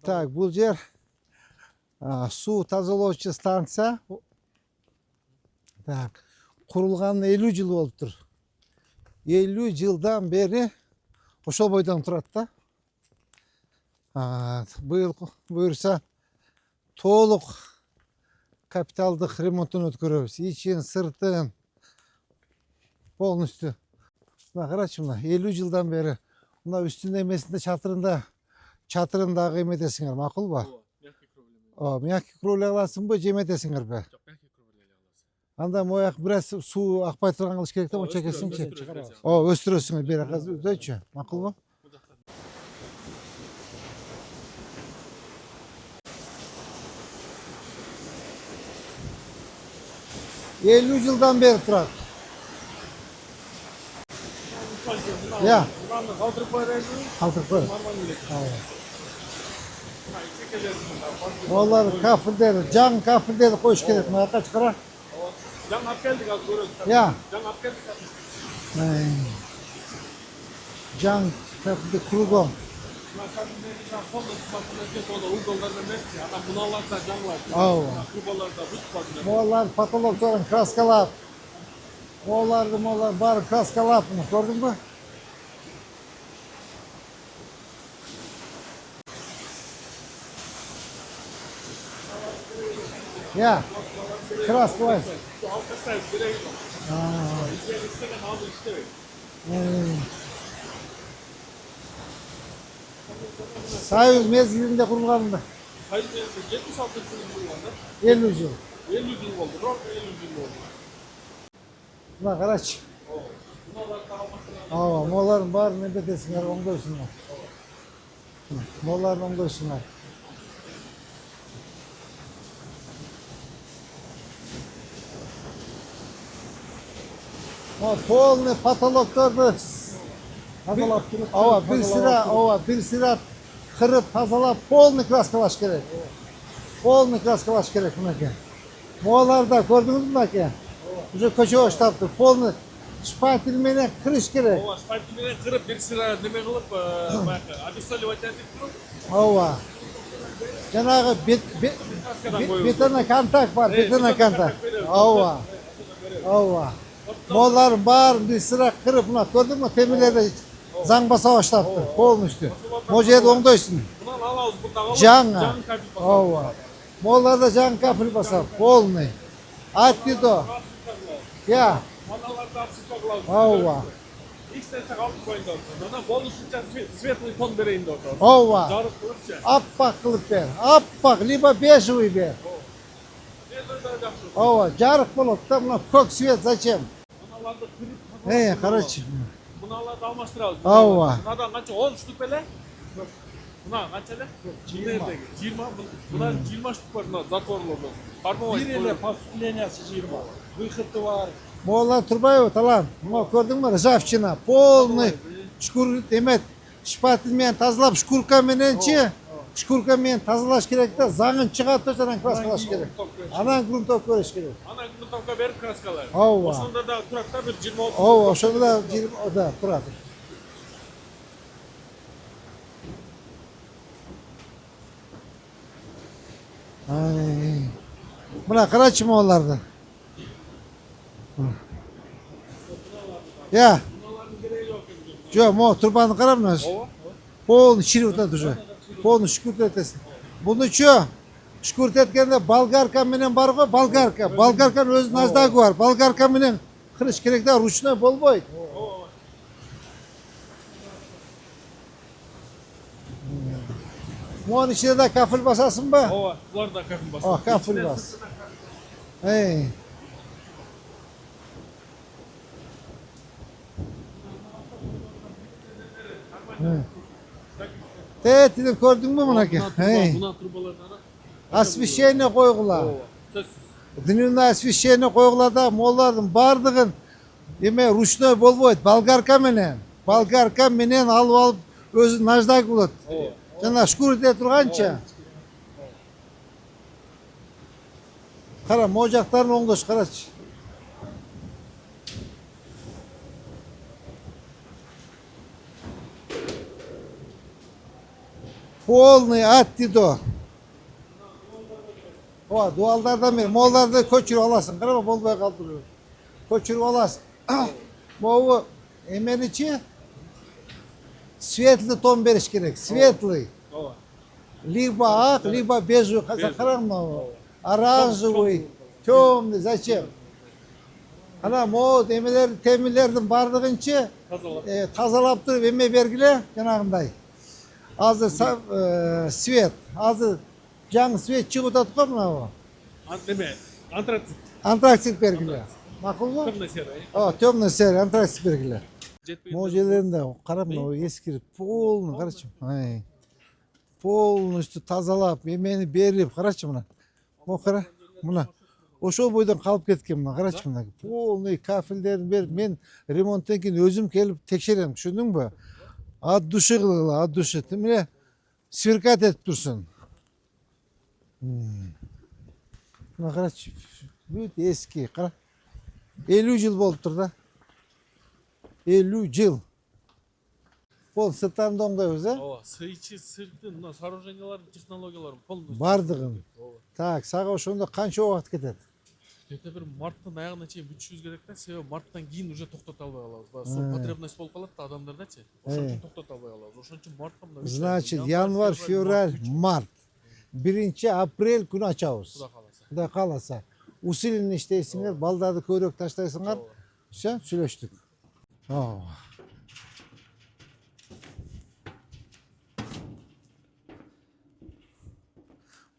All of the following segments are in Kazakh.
Так, бұл жер су тазалаушы станция. Так, құрылғанына 50 жыл болып тұр. 50 жылдан бері ошол бойдан тұрады да. Бұйырса толық капиталдық ремонтын өткөрөбүз. İçin, сыртын полностью. Мына карачы, мына 50 жылдан бері мына үстүн эмесинде чатырындагы эметесиңер, макул ба? Мягкий кровля аласыңбы, же эметесиңерби? Мягкий кровля аласың. Анда мояк бираз суу акпай турган кылыш керек да, монча кесиңчи. Өстүрөсүңөр бери жака өтөчү, макулбу? Elli жылдан бери турат. Ya. Kaldırıp koyarız. Kaldırıp koy. Normal millet. Onlar kafirleri, can kafirleri koş gerek. Ne kaç kara? Can hap geldik az görüyoruz. Ya. Can hap geldik. Can kafirleri kurulum. Moğollar patologların kraskalar. Moğollar bar kraskalar. Gördün mü? Ya. Kraskalar. Sayın mezgilinde kurulganında. Sayın mezgilinde 76 yıl kurulganda. 50 yıl. 50 yıl oldu. Rok 50 yıl oldu. Buna karaç. Moğolların bari ne bedesinler, onu dövsünler. Moğolların onu dövsünler. Polni patologlardı. Bir sıra kırıp tazalap polni kraskalaş gerek. Polni kraskalaş gerek buna ki. Moğollarda gördünüz mü ki? Уже köşe hoştaptı. Polni şpatilmene kırış gerek. Şpatilmene kırıp bir sıra neme kılıp обезсоливать edip durup. Ova. Cenabı betona kontak var. Betona kontak. Ova. Moğolların bağırın bir sıra kırıp buna gördün mü? Temirlerde zang basa başlattı. Polmuştu. Mocaya dondoysun. Can. Ova. Moğollarda can kafir basa. Polni. Attido. Ya. Ова. Ова. Аппак кылып бер. Аппак, либо бежевый бер. Ова. Жарык болот да, мына көк свет зачем? Карачы. Bunalarda almashtıralım. Ова. Bunadan kaça 10 штук беле? Buna kaça le? 20. Buna 20 штук var buna затворлорда. Bir ile поступлениесі 20. Выходы var. Moğollar Turbayev talan. Gördün mü? Rıjavçina. Polni. Şkur demet. Şpatilmen tazalap şkurka menençi. Şkurka men tazalaş gerek de zangın çıkartıp anan kraskalaş gerek. Anan gruntop görüş gerek. Anan gruntopka berip kraskalar. Ova. Oşunda da turakta bir 20 30. Ova, oşunda da 20 da turadı. Buna karaçı Moğollarda. Ya. Jo, mo turbanı karamınız. Polni şirivt atıcı. Polni şükürt etesin. Bunu ço. Şükürt etkende Balgarka menen var mı? Balgarka. Balgarka'nın özünün azdagı var. Balgarka menen kırış gerek de ruşuna bol boy. Mon içinde de kafil basasın mı? Ova, bunlar da kafil basasın. Kafil bas. Hey. Tehdidi gördün mü buna ki? Buna turbalardan. Asfişeyine koygular. Dünyanın asfişeyine koygular da Moğolların bardığın yeme ruşnoy bol boyut. Balgarka menen. Balgarka menen alıp özü najdak bulut. Jana şükür de turgança. Kara mocakların oңdoş karaç. Polny atti do. O duallardan beri mollarda köçürüp alasın. Karama bolbay kaldırıyor. Köçürüp alasın. Bu emeniçi светлый ton beriş gerek. Светлый. Ооба. Либо ак, либо безу. Карама. Оранжевый. Темный. Зачем? Ana mo temirlerden bardığınçı Тазалап. tazalap durup emme bergile yanağınday. Hazır svet. Hazır can svet çıkıp atıp mı o? Неме? Антрацит. Antraksit bergile. Makul mu? Темно-серый. O temный seri antraksit bergile. Жетпеген. Mojelerinde karam o eskirip polnu kardeşim. Ay. Polnustu tazalap emeni berip kardeşim buna. O kara buna. Oşo boydan kalıp ketken mına kardeşim buna. Polnu kafillerini berip men remonttan keyin özüm kelip tekşererim. Düşündün mü? Ad duşu kılıgıla ad duşu. Timine svirkat etip dursun. Buna kardeşim. Büyük eski. Kara. 50 yıl boluptur da. 50 yıl. Pol sırtlarında oңдойбуз, he? Ооба. Сыйчы, сырты, мына сооружениялардын технологиялары полностью. Бардығын. Ооба. Так, сага ошондо канча убакыт кетет? Где-то бир марттын аягына чейин бүтүшүбүз керек да. Себеби марттан кийин уже токтото албай калабыз. Баягы суу потребность болуп калат да адамдардачы. Ошон үчүн токтото албай калабыз. Ошон үчүн мартка мына Значит, январь, февраль, март. 1 апрель күнү ачабыз. Куда кааласа. Кудай кааласа. Усиленно иштейсиңер, балдарды көбүрөөк таштайсыңар. Все, сүйлөштүк. Ооба.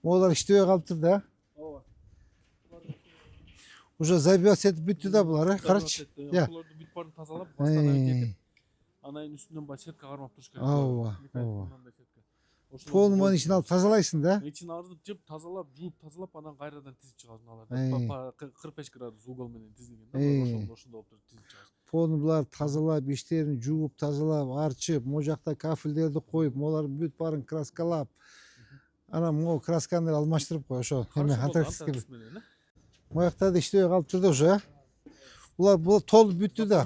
Олар иштебей калыптыр да. Ооба. Уже забиваться этип бүттү да булар, карачы. Я. Ошолорду бүт баарын тазалап, бастан аяк кетип, анайын үстүнөн баягы сетка кармап туруш керек. Ооба, Мындай ооба. сетка. Ошолорду Полнуман ишин алып тазалайсың да. ичин арызып жеп тазалап, жууп тазалап, анан кайрадан тизип чыгасың Эй. аларды. 45 градус угол менен тизилген да. Эй. Ошондо болуп туруп тизип чыгасың. Полны булар тазалап, иштерин жууп, тазалап, арчып, могу жакта кафелдерди коюп, молардын бүт баарын краскалап. Анан могу красканы алмаштырып кой, ошо. Эме антарктический. Могу жакта да иштебей калыптыр да уже, Булар бул толуп бүттү да.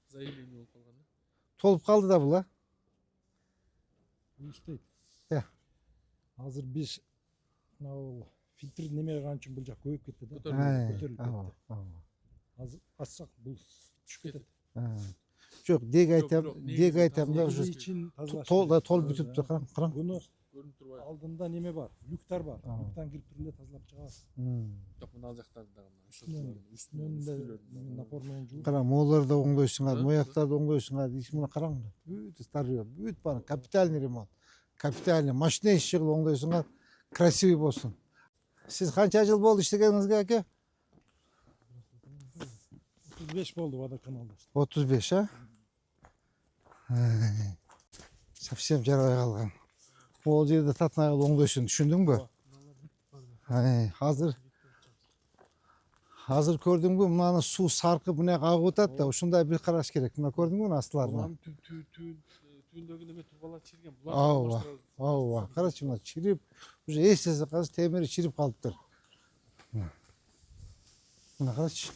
Заявление болуп калган да. Толуп калды да бул, İşteydi. Ya. Hazır biz filtre neme kılgan için bulacak koyup gitti de. Көтөрүлүп. Ko'tarilib ketdi. Hazır açsak bu düşüp ketedi. Жок, дег айтам да Негізі уже için тазалаш толуп керек. бүтүптүр, караң. Bunu Көрүнүп турбайбы? aldığında neme var? Lüktar var. Lüktan girip türünde тазалап чыгасыз. Жок, мына ал жактарында Üstünden de naporмен жууп. Караң, могулар да оңдойсуңар, мояктарды оңдойсуңар. Мына караң, бүт старый, бүт бар, капитальный ремонт. Капитальный, машина иши кылып оңдойсуңар, красивый болсун. Сиз канча жыл болду иштегениңизге, аке? 35 oldu водоканалда. 35, а? Совсем жарабай калган. Ол жерде татнай кылып оңдойсуң, түшүндүңбү? Азыр көрдүңбү, мынаны суу саркып мына агып атат да, ушундай бир караш керек. Мына көрдүңбү мына астыларына? Түбүндөгү неме тубалар чирген. Ооба. Карачы мына чирип, уже эстесе казыр темири чирип калыптыр. Мына карачы.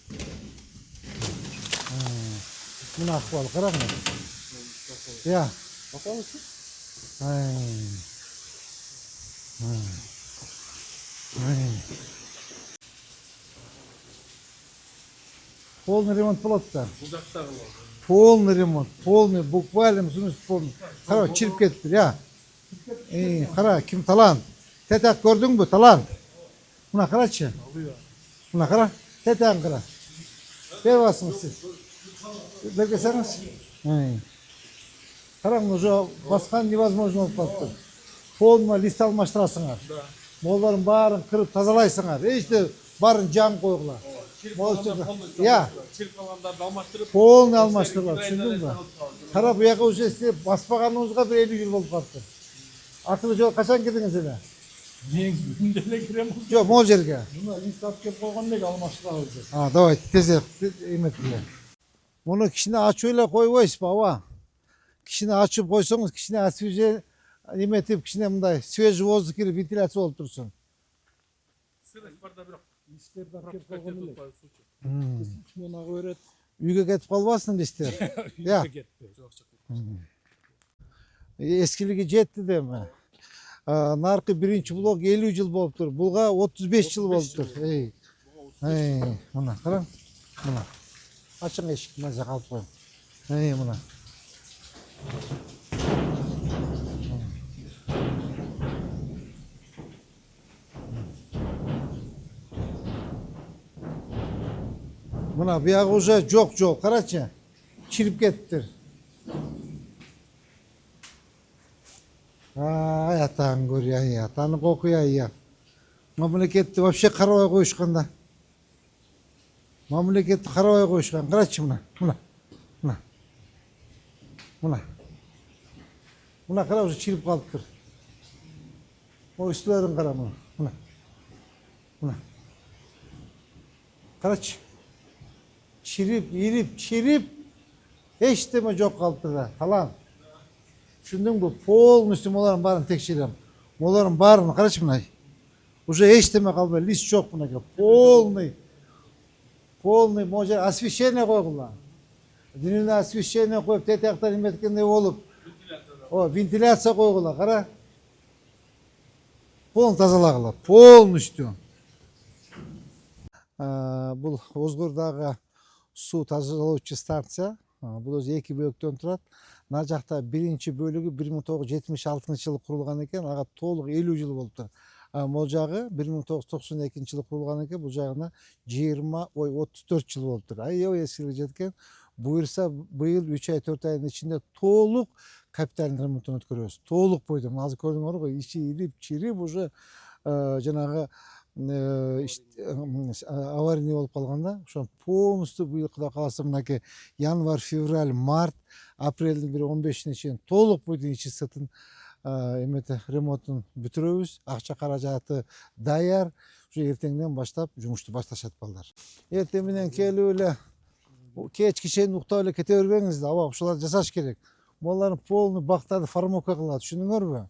Мына акыбалы караңы. Я. Бакалысың? Полный ремонт болот да. Бул жактагы Полный ремонт, полный, буквально полный. Кара, чирип кетиптир, я. Кара, ким талант? Тетак көрдүңбү, талант? Мына карачы. Мына кара, тетагын кара. Берип аласыңыз сиз. Бергесеңиз. Караң, уже баскан невозможно болуп калыптыр. Полный лист алмаштырасыңар. Молдарын баарын кырып тазалайсыңар. Эчте баарын жан койгула. Я. чирип калгандарды алмаштырып, Полный алмаштырылат, түшүндүңбү? Кара, буяка уже сиз баспаганыңызга бир 50 жыл болуп калыптыр. Акылы жол качан кирдиңиз эле? Men günde girem. Жок, могул жерге. Buna list atıp kelip koygan nek almaştırabız. Давай, тезирээк эметиле. Муну кичине ачып эле койбойсузбу, аба? Кичине ачып койсоңуз, кичине освежение эметип, кичине мындай свежий воздух кирип вентиляция болуп турсун. сырач бар да бирок Listlerden kelip koygan nek. суу. Men ağı öğret. Үйгө кетип калбасын листтер. Я. Gitti. Жок, жок. eskiligi жетти деми. Наркы биринчи блок 50 жыл болуптур. Булга 35 жыл болуптур. Мына караң. Мына. Ачың эшикти, мына жака алып коеюн. Мына. Mına buyagı уже жок жол, карачы. Чирип кеттир. Ай, атаң көр, ай, атаны кокуй, ай. Мамлекетти вообще карабай коюшкан. Мамлекетти карабай коюшкан. Карачы мына, мына. Мына. Мына. Мына кара уже чирип калыптыр. О үстүлөрүн кара мына. Мына. Мына. Карачы. Çirip, eşiteme çok kaldı da falan. Düşündün bu polностью moların barını tekşirem. Moların barını karışım nay. Уже eşiteme kaldı, list çok buna ki. Полный, moca освещение koydular. Dinine освещение koyup tetekten imetkende olup. O ventiляция koydular, kara. Polny tazalagılar, polностью. Бұл Озгордағы суу тазалоочу станция. Бул өзү 2 бөлүктөн турат. Мына жакта биринчи бөлүгү 1976-жылы курулган экен, ага толук 50 жыл болуптур. Могул жагы 1992-жылы курулган экен, бул жагына 34 жыл болуптур. Аябай эскилип жеткен. Буюрса быйыл 3 ай 4 айдын ичинде толук капиталдык ремонттон өткөрөбүз. Толук бойдо. Азыр көрдүңөр го, ичи илип, чирип уже жанагы аварийный болуп калганда, ошо полностью быйыл Кудай кааласа мынакей январь, февраль, март, апрелдин 15-ине чейин толук бойдун ичи сыртын эмете ремонтун бүтүрөбүз. Акча каражаты даяр. Ушу эртеңден баштап жумушту башташат балдар. Эртең менен келип эле кечке чейин уктап эле кете бербеңиз да, аба ушуларды жасаш керек. Булардын полный бактарды формовка кылат, түшүндүңөрбү?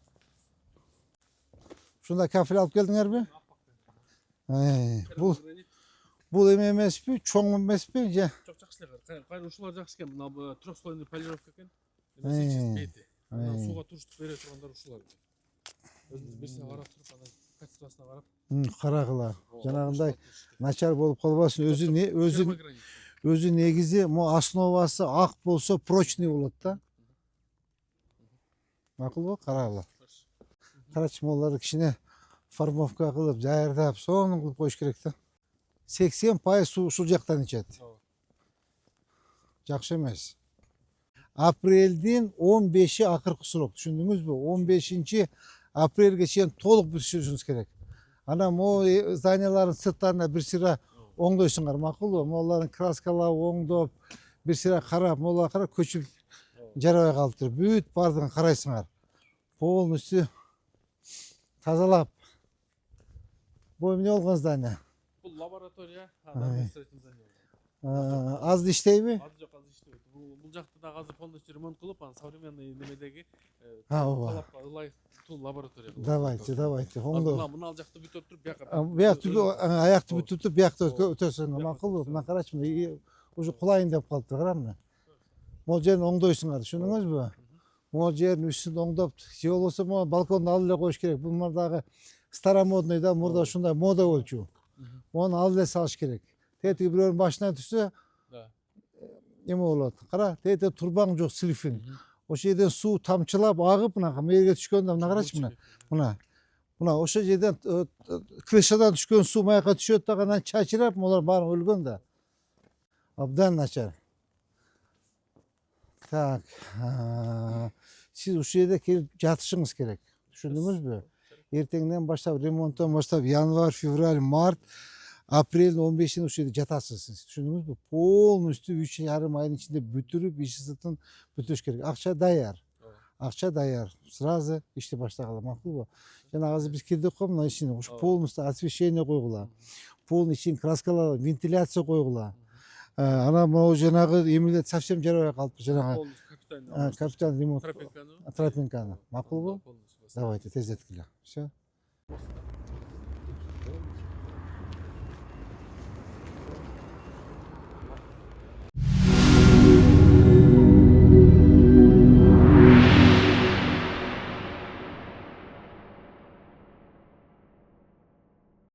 Ушундай кафель алып келдиңерби? Бул эме эмеспи, чоң эмеспи? Çok жақсы эле. Кайра ушулар жакшы экен. Мына трехслойный полировка экен. Эмесе бети. Мына сууга турштук бере тургандар ушулар. Өзүбүз берсе карап туруп, анан качествосуна карап. Карагыла. Жанагындай начар болуп калбасын. Өзү негизи мо основасы ак болсо прочный болот да. Макулбу? Карагыла. Карачы молларды кичине формовка кылып, жайырдап, сонун кылып коюш керек да. 80% суу ушул жактан ичет. Жакшы эмес. Апрелдин 15-и акыркы срок, түшүндүңүзбү? 15 апрелге чейин толук бүтүрүшүңүз керек. Анан могу зданиялардын сырттарына бир сыйра оңдойсуңар, макулбу? Могулардын краскалап, оңдоп, бир сыйра карап, могулар карап көчүп жарабай калыптыр. Бүт бардыгын карайсыңар. Полностью тазалап. Бу эмне болгон здание? Бул лаборатория, административный здание. Азды иштейби? Азыр жок, азыр иштебейт. Бул жакта да азыр полностью ремонт кылып, анан современный немедеги ооба. талапка ылайыктуу лаборатория. Давайте. Оңдо. Мына ал жакты бүтөп туруп, бияка. Аякты бүтүп, биякта өтөсүң. Макулбу? Мына карачы, уже кулайын деп калыптыр, карамы? Могул жерин оңдойсуңар, түшүндүңүзбү? Могул жерин үстүн оңдоп, же болбосо могу балконду алып эле коюш керек. Бул дагы старомодный да, мурда ушундай мода болчу. Onu al ve salış gerek. Teti birinin başına düşse eме болот. Кара, тете турбаң жок силифин. Ошол жерден суу тамчылап агып, мына мерге түшкөндө мына карачы мына. Мына ошол жерден крышадан түшкөн суу маяка түшөт да, анан чачырап, алар баары өлгөн да. Абдан начар. Так. Сиз ушул жерде келип жатышыңыз керек. Түшүндүңүзбү? Эртеңден баштап, ремонттон баштап, январь, февраль, март, апрель 15-inde ушул жерде жатасыз сиз. Түшүндүңүзбү? Полностью 3,5 айдын ичинде бүтүрүп, иши сыртын бүтүрүш керек. Акча даяр. Сразу ишти баштагыла, макулбу? Жана азыр биз кирдик го мына ичине. Ушу полностью освещение койгула. Полный ичин краскалар, вентиляция койгула. Ана могу жанагы эмелер совсем жарабай калыптыр. Жанагы капитан ремонт. Тропинканы. Макулбу? Давайте, тез эткиле. Все.